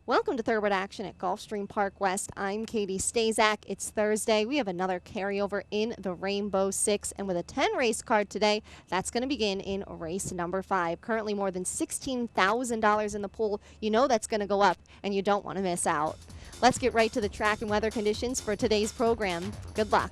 Welcome to Thoroughbred Action at Gulfstream Park West. I'm Katie Stazak. It's Thursday. We have another carryover in the Rainbow Six, and with a 10-race card today, that's going to begin in race number 5. Currently more than $16,000 in the pool. You know that's going to go up, and you don't want to miss out. Let's get right to the track and weather conditions for today's program. Good luck.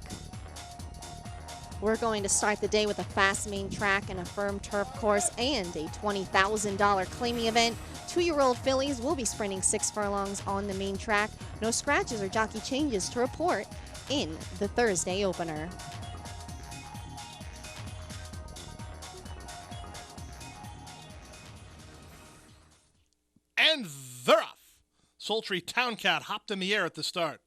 We're going to start the day with a fast main track and a firm turf course and a $20,000 claiming event. 2-year-old fillies will be sprinting 6 furlongs on the main track. No scratches or jockey changes to report in the Thursday opener. And they're off. Sultry Town Cat hopped in the air at the start.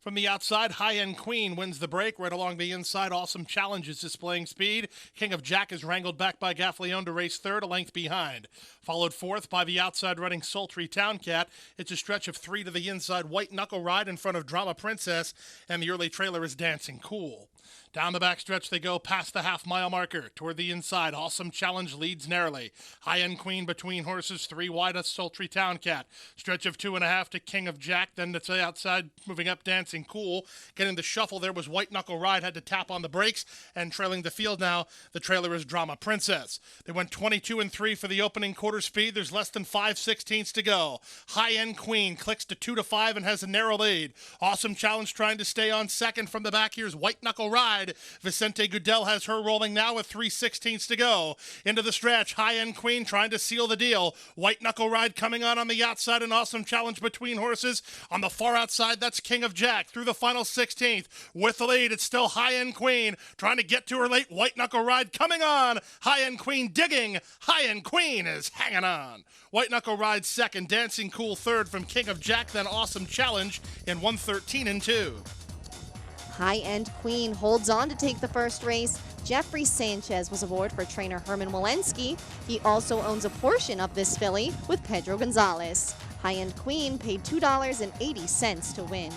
From the outside, High End Queen wins the break. Right along the inside, Awesome Challenge is displaying speed. King of Jack is wrangled back by Gaffleon to race third, a length behind. Followed fourth by the outside running Sultry Town Cat. It's a stretch of 3 to the inside. White Knuckle Ride in front of Drama Princess, and the early trailer is Dancing Cool. Down the backstretch they go past the half-mile marker. Toward the inside, Awesome Challenge leads narrowly. High-End Queen between horses, 3 wide of Sultry Town Cat. Stretch of 2.5 to King of Jack. Then to the outside, moving up Dancing Cool. Getting the shuffle there was White Knuckle Ride, had to tap on the brakes. And trailing the field now, the trailer is Drama Princess. They went 22 and 3 for the opening quarter speed. There's less than 5/16 to go. High-End Queen clicks to 2 to 5 and has a narrow lead. Awesome Challenge trying to stay on second from the back. Here's White Knuckle Ride. Vicente Goodell has her rolling now with 3/16 to go. Into the stretch, High-End Queen trying to seal the deal. White Knuckle Ride coming on the outside, an Awesome Challenge between horses. On the far outside, that's King of Jack through the final 16th. With the lead, it's still High-End Queen trying to get to her late. White Knuckle Ride coming on. High-End Queen digging. High-End Queen is hanging on. White Knuckle Ride second, Dancing Cool third from King of Jack, then Awesome Challenge in 1:13 and 2. High-End Queen holds on to take the first race. Jeffrey Sanchez was aboard for trainer Herman Walensky. He also owns a portion of this filly with Pedro Gonzalez. High-End Queen paid $2.80 to win.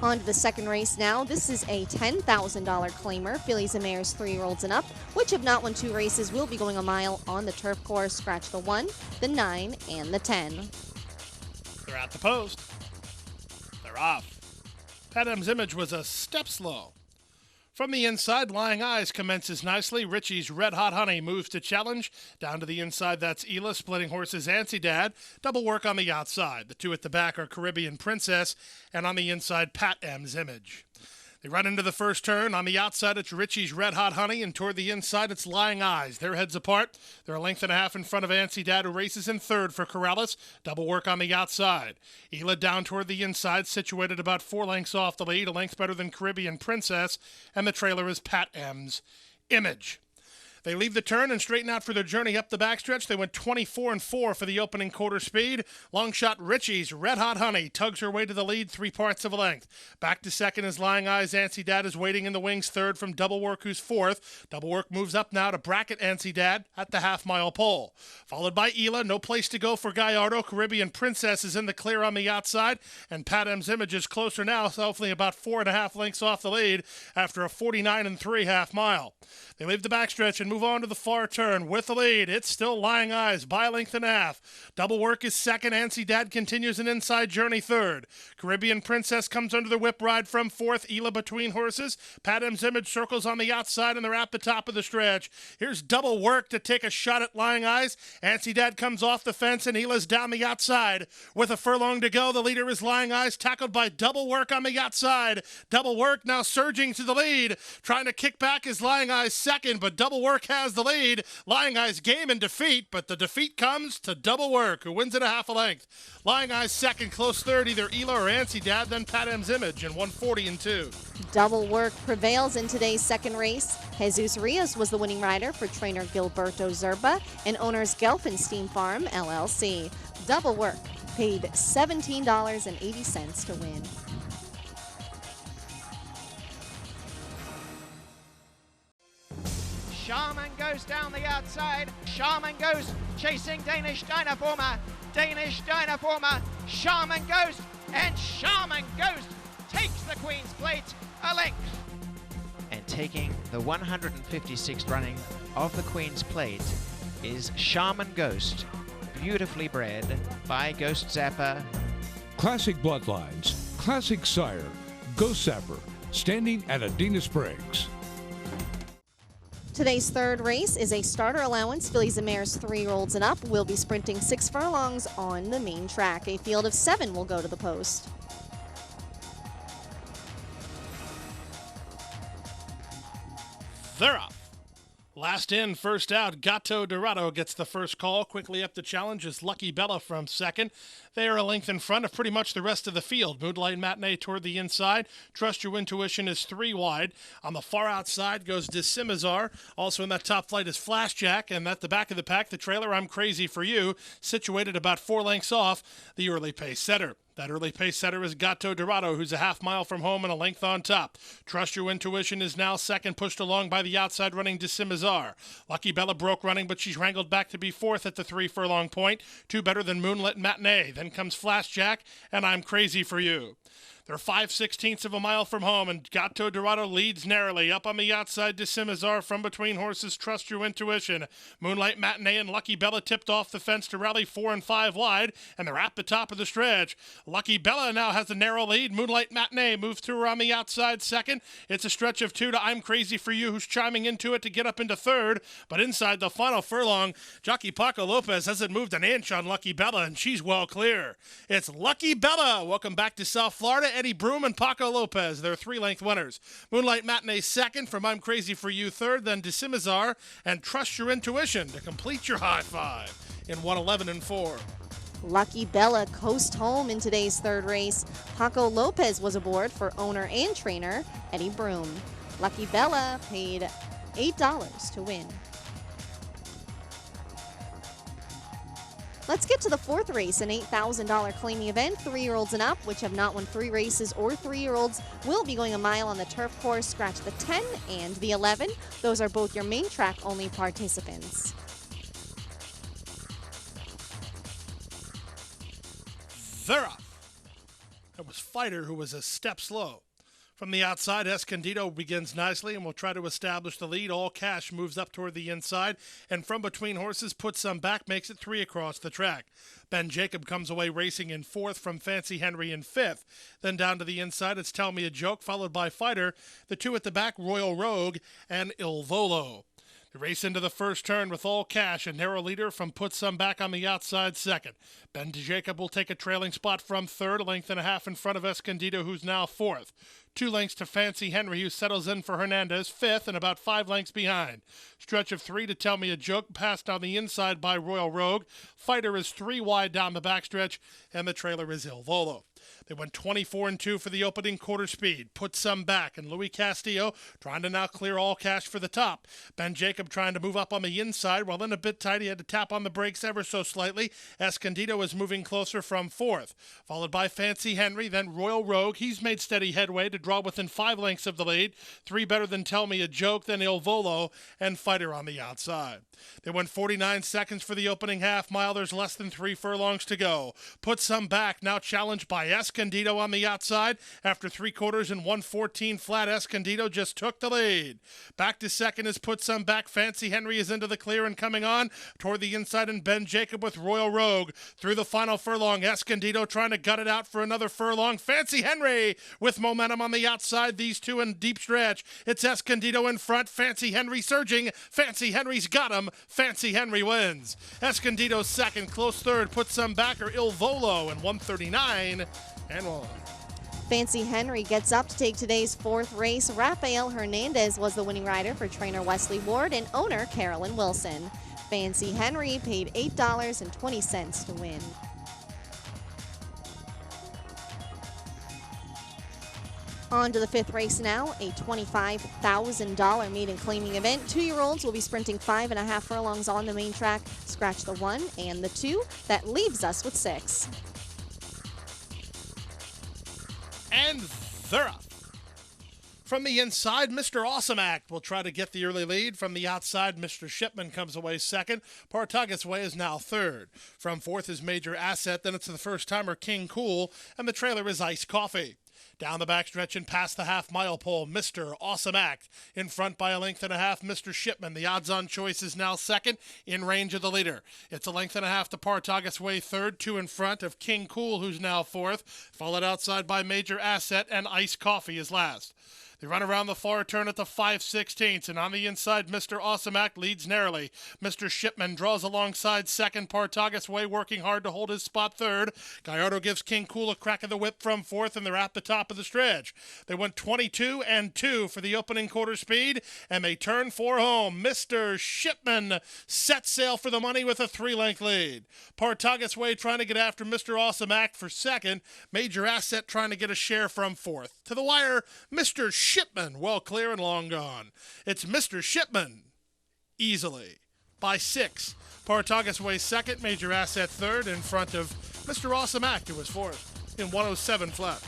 On to the second race now. This is a $10,000 claimer, fillies and mares 3-year-olds and up, which have not won 2 races will be going a mile on the turf course. Scratch the 1, the 9, and the 10. They're at the post. They're off. Pat M's Image was a step slow. From the inside, Lying Eyes commences nicely. Richie's Red Hot Honey moves to challenge. Down to the inside, that's Ela, splitting horses Ansi Dad. Double work on the outside. The 2 at the back are Caribbean Princess, and on the inside, Pat M's Image. They run into the first turn. On the outside, it's Richie's Red Hot Honey, and toward the inside, it's Lying Eyes. Their heads apart. They're a length and a half in front of Ansi Dad, who races in third for Corrales. Double work on the outside. Ela down toward the inside, situated about 4 lengths off the lead, a length better than Caribbean Princess, and the trailer is Pat M's Image. They leave the turn and straighten out for their journey up the backstretch. They went 24 and 4 for the opening quarter speed. Long shot Richie's Red Hot Honey tugs her way to the lead 3 parts of a length. Back to second is Lying Eyes. Ansi Dad is waiting in the wings third from Double Work, who's fourth. Double Work moves up now to bracket Ansi Dad at the half-mile pole. Followed by Ela. No place to go for Gallardo. Caribbean Princess is in the clear on the outside. And Pat M's Image is closer now, so hopefully about 4.5 lengths off the lead after a 49 and 3 half-mile. They leave the backstretch and move on to the far turn. With the lead, it's still Lying Eyes by a length and a half. Double Work is second. Ansi Dad continues an inside journey third. Caribbean Princess comes under the whip ride from fourth. Ela between horses. Pat M's Image circles on the outside, and they're at the top of the stretch. Here's Double Work to take a shot at Lying Eyes. Ansi Dad comes off the fence, and Ela's down the outside. With a furlong to go, the leader is Lying Eyes, tackled by Double Work on the outside. Double Work now surging to the lead. Trying to kick back is Lying Eyes second, but Double Work has the lead. Lying Eyes game in defeat, but the defeat comes to Double Work, who wins it a half a length. Lying Eyes second, close third, either Ela or Ansi Dad, then Pat M's Image in 1:40 and 2. Double Work prevails in today's second race. Jesus Rios was the winning rider for trainer Gilberto Zerba and owners Gelfenstein Farm, LLC. Double Work paid $17.80 to win. Shaman goes down the outside. Shaman goes chasing Danish Dynaformer. Danish Dynaformer. Shaman Ghost. And Shaman Ghost takes the Queen's Plate a length. And taking the 156th running of the Queen's Plate is Shaman Ghost, beautifully bred by Ghost Zapper. Classic Bloodlines, Classic Sire, Ghost Zapper, standing at Adena Springs. Today's third race is a starter allowance. Fillies and mares 3-year-olds and up will be sprinting 6 furlongs on the main track. A field of 7 will go to the post. They're off. Last in, first out, Gato Dorado gets the first call. Quickly up the challenge is Lucky Bella from second. They are a length in front of pretty much the rest of the field. Moonlight Matinee toward the inside. Trust Your Intuition is 3 wide. On the far outside goes Decimazar. Also in that top flight is Flashjack. And at the back of the pack, the trailer I'm Crazy For You, situated about 4 lengths off the early pace setter. That early pace setter is Gato Dorado, who's a half mile from home and a length on top. Trust Your Intuition is now second, pushed along by the outside running Decimazar. Lucky Bella broke running, but she's wrangled back to be fourth at the 3 furlong point. 2 better than Moonlit Matinee. Then comes Flashjack and I'm Crazy For You. They're 5/16 of a mile from home, and Gato Dorado leads narrowly. Up on the outside, Decimazar from between horses, Trust Your Intuition. Moonlight Matinee and Lucky Bella tipped off the fence to rally 4 and 5 wide, and they're at the top of the stretch. Lucky Bella now has a narrow lead. Moonlight Matinee moves to her on the outside second. It's a stretch of 2 to I'm Crazy For You, who's chiming into it to get up into third. But inside the final furlong, jockey Paco Lopez hasn't moved an inch on Lucky Bella, and she's well clear. It's Lucky Bella. Welcome back to South Florida. Eddie Broom and Paco Lopez, they're 3-length winners. Moonlight Matinee second, from I'm Crazy For You third, then Decimazar and Trust Your Intuition to complete your high five in 1:11 and 4. Lucky Bella coast home in today's third race. Paco Lopez was aboard for owner and trainer Eddie Broom. Lucky Bella paid $8 to win. Let's get to the fourth race, an $8,000 claiming event. 3-year-olds and up, which have not won 3 races, or 3-year-olds, will be going a mile on the turf course. Scratch the 10 and the 11. Those are both your main track only participants. They're off. It was Fighter who was a step slow. From the outside, Escondido begins nicely and will try to establish the lead. All Cash moves up toward the inside, and from between horses, puts some back, makes it 3 across the track. Ben Jacob comes away racing in 4th from Fancy Henry in 5th. Then down to the inside, it's Tell Me a Joke, followed by Fighter. The 2 at the back, Royal Rogue and Il Volo. The race into the first turn with All Cash, a narrow leader from Put Some Back on the outside second. Ben Jacob will take a trailing spot from third, a length and a half in front of Escondido, who's now 4th. 2 lengths to Fancy Henry, who settles in for Hernandez, 5th, and about 5 lengths behind. Stretch of 3 to Tell Me a Joke, passed on the inside by Royal Rogue. Fighter is 3 wide down the backstretch, and the trailer is Il Volo. They went 24 and 2 for the opening quarter speed. Put Some Back, and Louis Castillo trying to now clear All Cash for the top. Ben Jacob trying to move up on the inside, while in a bit tight, he had to tap on the brakes ever so slightly. Escondido is moving closer from 4th, followed by Fancy Henry, then Royal Rogue. He's made steady headway to draw within 5 lengths of the lead. 3 better than Tell Me a Joke, then Il Volo, and Fighter on the outside. They went 49 seconds for the opening half mile. There's less than 3 furlongs to go. Put Some Back, now challenged by Escondido on the outside. After 3/4 and 1:14 flat, Escondido just took the lead. Back to second is Put Some Back. Fancy Henry is into the clear and coming on toward the inside, and Ben Jacob with Royal Rogue. Through the final furlong, Escondido trying to gut it out for another furlong. Fancy Henry with momentum on the outside. These 2 in deep stretch. It's Escondido in front. Fancy Henry surging. Fancy Henry's got him. Fancy Henry wins. Escondido second. Close third. Put Some Back or Il Volo in 1:39 and 1. Fancy Henry gets up to take today's fourth race. Rafael Hernandez was the winning rider for trainer Wesley Ward and owner Carolyn Wilson. Fancy Henry paid $8.20 to win. On to the fifth race now, a $25,000 maiden claiming event. 2-year-olds will be sprinting 5.5 furlongs on the main track. Scratch the 1 and the 2. That leaves us with 6. And they're up. From the inside, Mr. Awesome Act will try to get the early lead. From the outside, Mr. Shipman comes away second. Partagas Way is now third. From 4th is Major Asset. Then it's the first-timer King Cool, and the trailer is Iced Coffee. Down the backstretch and past the half-mile pole, Mr. Awesome Act. In front by a length and a half, Mr. Shipman. The odds-on choice is now second, in range of the leader. It's a length and a half to Partagas Way third, two in front of King Cool, who's now fourth, followed outside by Major Asset, and Ice Coffee is last. They run around the far turn at the 5/16, and on the inside, Mr. Awesome Act leads narrowly. Mr. Shipman draws alongside second. Partagas Way working hard to hold his spot third. Gallardo gives King Cool a crack of the whip from fourth, and they're at the top of the stretch. They went 22 and 2 for the opening quarter speed, and they turn for home. Mr. Shipman sets sail for the money with a 3-length lead. Partagas Way trying to get after Mr. Awesome Act for second. Major Asset trying to get a share from fourth. To the wire, Mr. Shipman, well clear and long gone. It's Mr. Shipman, easily, by 6. Partagas Way second, Major Asset third, in front of Mr. Awesome Act, who was fourth, in 107 flat.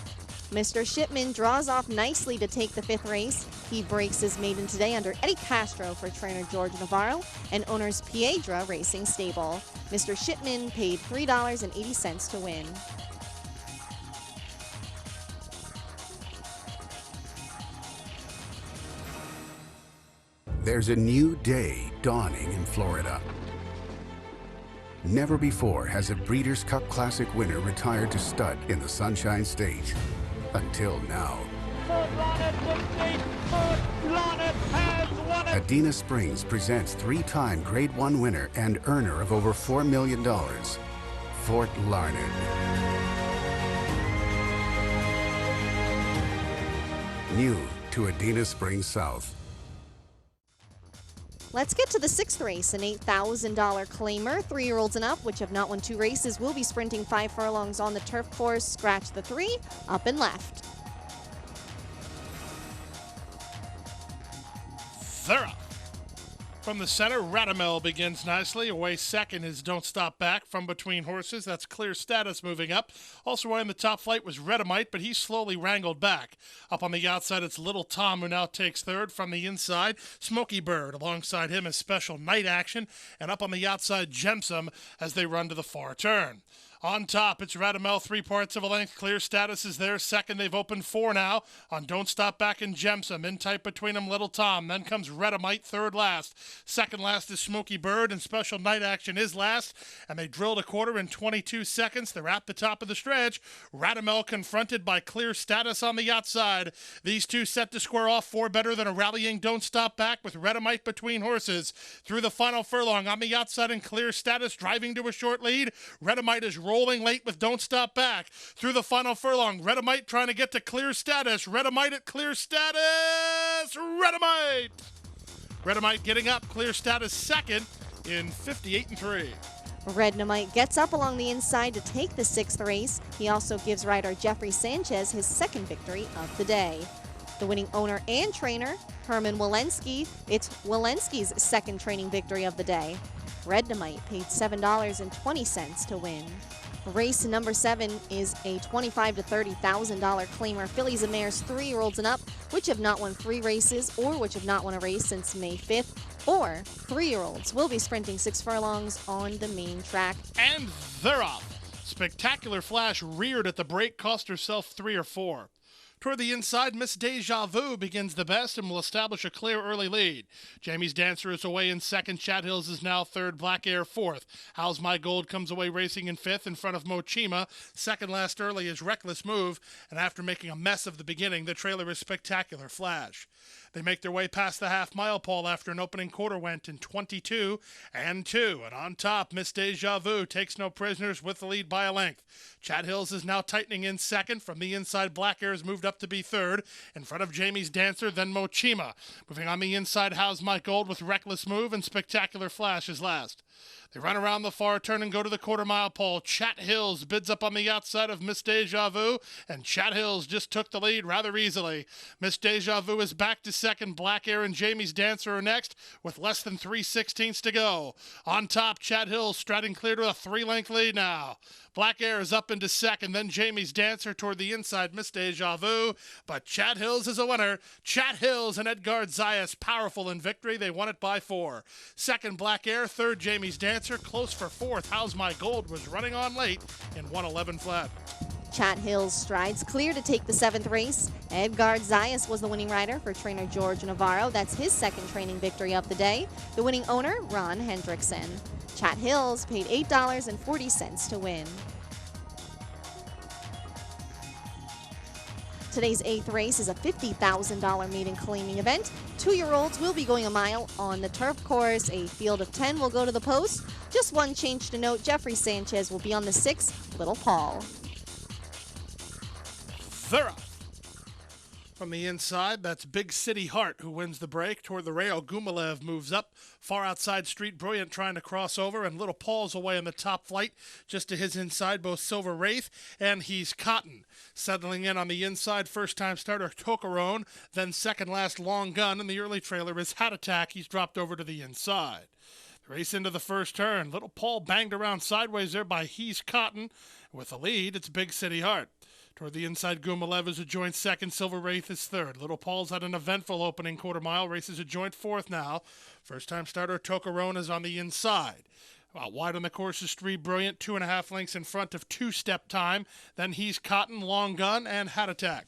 Mr. Shipman draws off nicely to take the 5th race. He breaks his maiden today under Eddie Castro for trainer George Navarro and owners Piedra Racing Stable. Mr. Shipman paid $3.80 to win. There's a new day dawning in Florida. Never before has a Breeders' Cup Classic winner retired to stud in the Sunshine State. Until now. Adena Springs presents 3-time Grade 1 winner and earner of over $4 million, Fort Larned. New to Adena Springs South. Let's get to the 6th race, an $8,000 claimer. 3-year-olds and up, which have not won 2 races, will be sprinting 5 furlongs on the turf course. Scratch the 3, up and left. They're up. From the center, Radamel begins nicely. Away second is Don't Stop Back from between horses. That's Clear Status moving up. Also away in the top flight was Redamite, but he's slowly wrangled back. Up on the outside, it's Little Tom, who now takes third. From the inside, Smoky Bird. Alongside him is Special Night Action. And up on the outside, Gemsum as they run to the far turn. On top, it's Radamel, 3 parts of a length. Clear Status is there. Second, they've opened 4 now on Don't Stop Back and Gemsum. In tight between them, Little Tom. Then comes Redamite, third last. Second last is Smoky Bird, and Special Night Action is last. And they drilled a quarter in 22 seconds. They're at the top of the stretch. Radamel confronted by Clear Status on the outside. These two set to square off 4 better than a rallying Don't Stop Back with Redamite between horses. Through the final furlong on the outside and Clear Status driving to a short lead. Redamite is rolling late with Don't Stop Back. Through the final furlong, Redamite trying to get to Clear Status. Redamite at Clear Status. Redamite! Redamite getting up. Clear Status second in 58 and 3. Redamite gets up along the inside to take the 6th race. He also gives rider Jeffrey Sanchez his 2nd victory of the day. The winning owner and trainer, Herman Walensky, it's Walensky's 2nd training victory of the day. Redamite paid $7.20 to win. Race number 7 is a $25,000 to $30,000 claimer. Fillies and mares, 3-year-olds and up, which have not won 3 races or which have not won a race since May 5th, or 3-year-olds will be sprinting 6 furlongs on the main track. And they're off. Spectacular Flash reared at the break, cost herself 3 or 4. Toward the inside, Miss Deja Vu begins the best and will establish a clear early lead. Jamie's Dancer is away in second. Chat Hills is now third. Black Air fourth. How's My Gold comes away racing in fifth in front of Mochima. Second last early is Reckless Move. And after making a mess of the beginning, the trailer is Spectacular Flash. They make their way past the half-mile pole after an opening quarter went in 22 and 2. And on top, Miss Deja Vu takes no prisoners with the lead by a length. Chat Hills is now tightening in second. From the inside, Black Air has moved up to be third. In front of Jamie's Dancer, then Mochima. Moving on the inside, How's My Gold with Reckless Move, and Spectacular Flash is last. They run around the far turn and go to the quarter-mile pole. Chat Hills bids up on the outside of Miss Deja Vu, and Chat Hills just took the lead rather easily. Miss Deja Vu is back to second. Black Air and Jamie's Dancer are next with less than 3/16 to go. On top, Chat Hills striding clear to a 3-length lead now. Black Air is up into second, then Jamie's Dancer toward the inside, Miss Deja Vu. But Chat Hills is a winner. Chat Hills and Edgard Zayas powerful in victory. They won it by 4. Second, Black Air. Third, Jamie's Dancer. Close for fourth. How's My Gold was running on late in 111 flat. Chat Hills strides clear to take the 7th race. Edgard Zayas was the winning rider for trainer George Navarro. That's his second training victory of the day. The winning owner, Ron Hendrickson. Chat Hills paid $8.40 to win. Today's 8th race is a $50,000 maiden claiming event. 2-year-olds will be going a mile on the turf course. A field of 10 will go to the post. Just one change to note, Jeffrey Sanchez will be on the 6th, Little Paul. They're off. From the inside, that's Big City Heart who wins the break. Toward the rail, Gumalev moves up. Far outside Street Brilliant trying to cross over, and Little Paul's away in the top flight. Just to his inside, both Silver Wraith and He's Cotton. Settling in on the inside, first-time starter Tocarone, then second last Long Gun, and the early trailer is Hat Attack. He's dropped over to the inside. The race into the first turn. Little Paul banged around sideways there by He's Cotton. With the lead, it's Big City Heart. Toward the inside, Gumalev is a joint second. Silver Wraith is third. Little Paul's had an eventful opening quarter mile. Races a joint fourth now. First-time starter Tocarone is on the inside. Out wide on the course is Street Brilliant, 2.5 lengths in front of Two-Step Time. Then He's Cotton, Long Gun, and Hat Attack.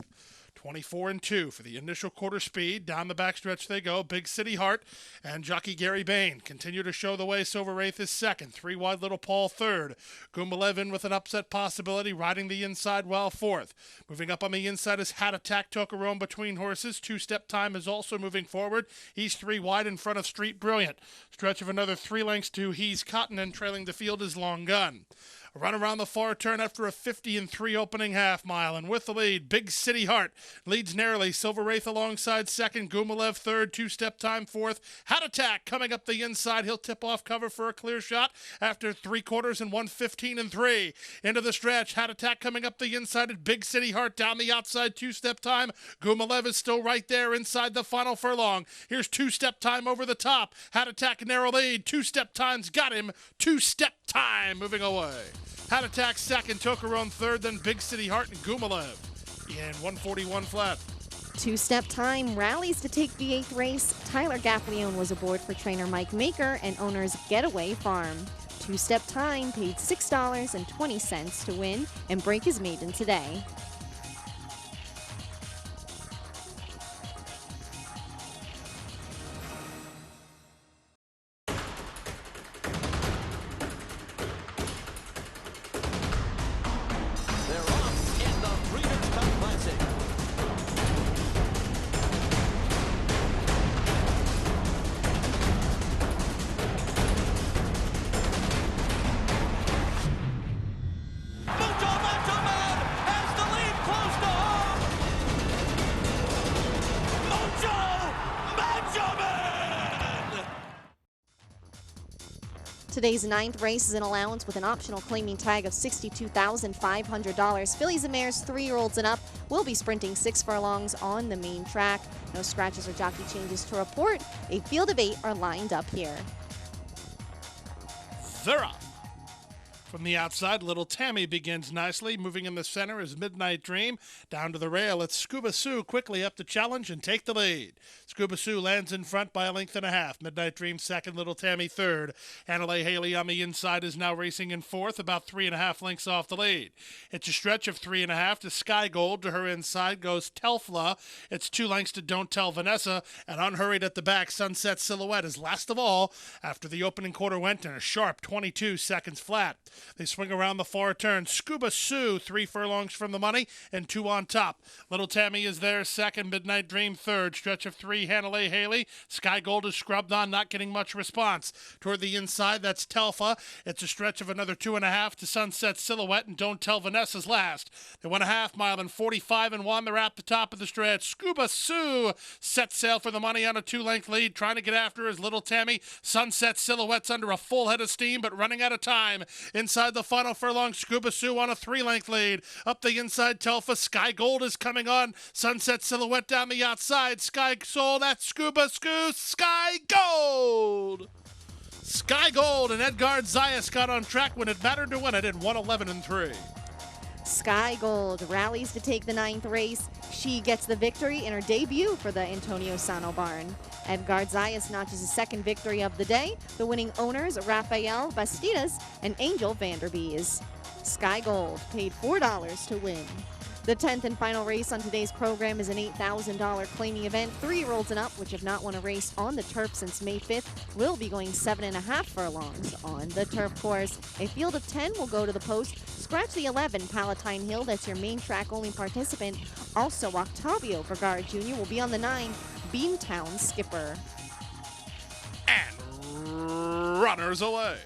24-2 for the initial quarter speed. Down the backstretch they go. Big City Heart and jockey Gary Bain continue to show the way. Silver Wraith is second. 3 wide Little Paul third. Gumalev in with an upset possibility, riding the inside well fourth. Moving up on the inside is Hat Attack, Tocarone between horses. Two-Step Time is also moving forward. He's 3 wide in front of Street Brilliant. Stretch of another 3 lengths to He's Cotton, and trailing the field is Long Gun. A run around the far turn after a 50-3 opening half mile, and with the lead, Big City Heart leads narrowly. Silver Wraith alongside second, Gumalev third, Two-Step Time fourth. Hat Attack coming up the inside. He'll tip off cover for a clear shot after 3/4 and 1:15-3. Into the stretch, Hat Attack coming up the inside at Big City Heart. Down the outside, Two-Step Time. Gumalev is still right there inside the final furlong. Here's Two-Step Time over the top. Hat Attack narrow lead. Two-Step Time's got him. Two-Step Time moving away. Hat Attack second, Tocarone third, then Big City Heart and Gumalev in 141 flat. Two-Step Time rallies to take the 8th race. Tyler Gaffalione was aboard for trainer Mike Maker and owner's Getaway Farm. Two-Step Time paid $6.20 to win and break his maiden today. Today's 9th race is an allowance with an optional claiming tag of $62,500. Fillies and mares 3-year-olds and up will be sprinting 6 furlongs on the main track. No scratches or jockey changes to report. A field of 8 are lined up here. They're off. From the outside, Little Tammy begins nicely. Moving in the center is Midnight Dream. Down to the rail, it's Scuba Sue quickly up to challenge and take the lead. Scuba Sue lands in front by 1.5 lengths. Midnight Dream second, Little Tammy third. Annalay Haley on the inside is now racing in fourth, about 3.5 lengths off the lead. It's a stretch of 3.5 to Sky Gold. To her inside goes Telfla. It's 2 lengths to Don't Tell Vanessa. And unhurried at the back, Sunset Silhouette is last of all after the opening quarter went in a sharp 22 seconds flat. They swing around the far turn. Scuba Sue, 3 furlongs from the money and 2 on top. Little Tammy is there second, Midnight Dream third. Stretch of 3, Hannah Haley. Sky Gold is scrubbed on, not getting much response. Toward the inside, that's Telfa. It's a stretch of another 2.5 to Sunset Silhouette, and Don't Tell Vanessa's last. They went a half mile in 45-1. They're at the top of the stretch. Scuba Sue sets sail for the money on a 2-length lead. Trying to get after is Little Tammy. Sunset Silhouette's under a full head of steam, but running out of time. Inside the final furlong, Scuba Sue on a 3-length lead. Up the inside, Telfa. Sky Gold is coming on. Sunset Silhouette down the outside. Sky Soul, that's Scuba Sue. Sky Gold! Sky Gold and Edgard Zayas got on track when it mattered to win it in 1:11-3. Sky Gold rallies to take the 9th race. She gets the victory in her debut for the Antonio Sano barn. Edgard Zayas notches his second victory of the day. The winning owners, Rafael Bastidas and Angel Vanderbees. Sky Gold paid $4 to win. The 10th and final race on today's program is an $8,000 claiming event. 3-year-olds and up, which have not won a race on the turf since May 5th, will be going 7.5 furlongs on the turf course. A field of 10 will go to the post. Scratch the 11, Palatine Hill. That's your main track only participant. Also, Octavio Vergara Jr. will be on the 9, Beantown Skipper. And runners away.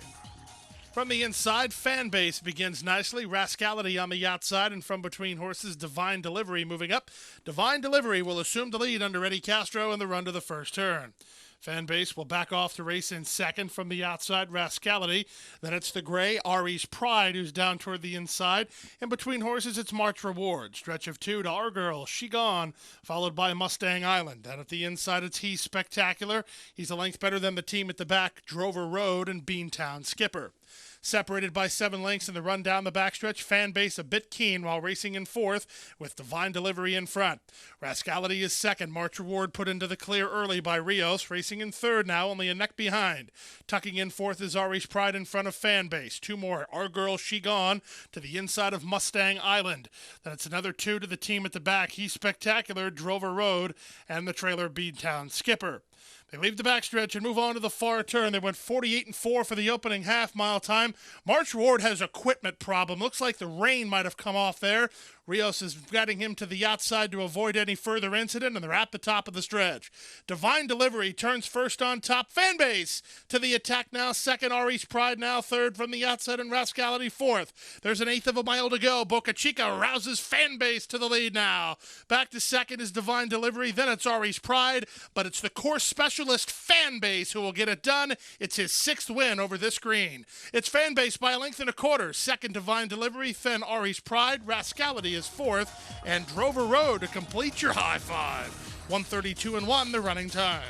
From the inside, Fan Base begins nicely. Rascality on the outside, and from between horses, Divine Delivery moving up. Divine Delivery will assume the lead under Eddie Castro in the run to the first turn. Fan Base will back off the race in second. From the outside, Rascality. Then it's the gray, Ari's Pride, who's down toward the inside. In between horses, it's March Reward. Stretch of 2 to Our Girl, She Gone, followed by Mustang Island. Down at the inside, it's He's Spectacular. He's a length better than the team at the back, Drover Road and Beantown Skipper. Separated by 7 lengths in the run down the backstretch, Fan Base a bit keen while racing in fourth with Divine Delivery in front. Rascality is second. March Reward put into the clear early by Rios, racing in third now, only a neck behind. Tucking in fourth is Ari's Pride in front of Fan Base. 2 more, Our Girl, She Gone, to the inside of Mustang Island. Then it's another 2 to the team at the back. He's Spectacular, Drover Road, and the trailer Beantown Skipper. They leave the backstretch and move on to the far turn. They went 48-4 for the opening half-mile time. March Reward has a equipment problem. Looks like the rain might have come off there. Rios is guiding him to the outside to avoid any further incident, and they're at the top of the stretch. Divine Delivery turns first on top. Fan Base to the attack now. Second, Ari's Pride now third from the outside, and Rascality fourth. There's an eighth of a mile to go. Boca Chica rouses Fan Base to the lead now. Back to second is Divine Delivery. Then it's Ari's Pride, but it's the course specialist Fan Base who will get it done. It's his 6th win over this green. It's Fan Base by a length and a quarter. Second, Divine Delivery. Then Ari's Pride. Rascality is fourth, and Drover Road to complete your high five. 1:32.1 the running time.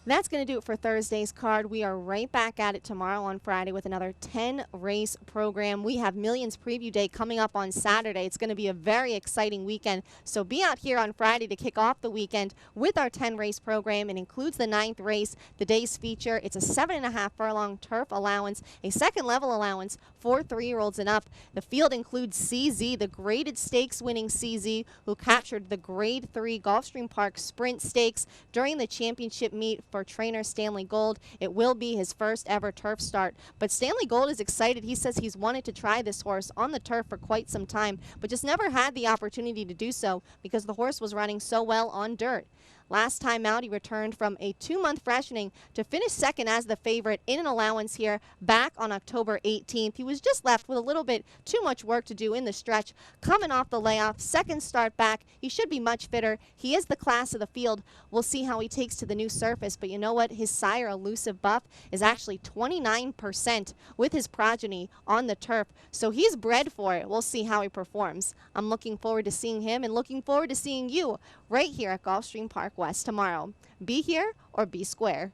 That's going to do it for Thursday's card. We are right back at it tomorrow on Friday with another 10-race program. We have Millions Preview Day coming up on Saturday. It's going to be a very exciting weekend, so be out here on Friday to kick off the weekend with our 10-race program. It includes the 9th race, the day's feature. It's a 7.5 furlong turf allowance, a second-level allowance for 3-year-olds and up. The field includes CZ, the graded stakes winning CZ, who captured the Grade 3 Gulfstream Park Sprint Stakes during the championship meet for trainer Stanley Gold. It will be his first ever turf start, but Stanley Gold is excited. He says he's wanted to try this horse on the turf for quite some time, but just never had the opportunity to do so because the horse was running so well on dirt. Last time out, he returned from a 2-month freshening to finish second as the favorite in an allowance here back on October 18th. He was just left with a little bit too much work to do in the stretch. Coming off the layoff, second start back, he should be much fitter. He is the class of the field. We'll see how he takes to the new surface, but you know what? His sire, Elusive Buff, is actually 29% with his progeny on the turf, so he's bred for it. We'll see how he performs. I'm looking forward to seeing him and looking forward to seeing you right here at Gulfstream Park West tomorrow. Be here or be square.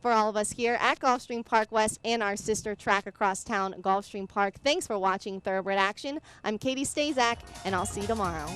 For all of us here at Gulfstream Park West and our sister track across town, Gulfstream Park, thanks for watching Thoroughbred Action. I'm Katie Stazak, and I'll see you tomorrow.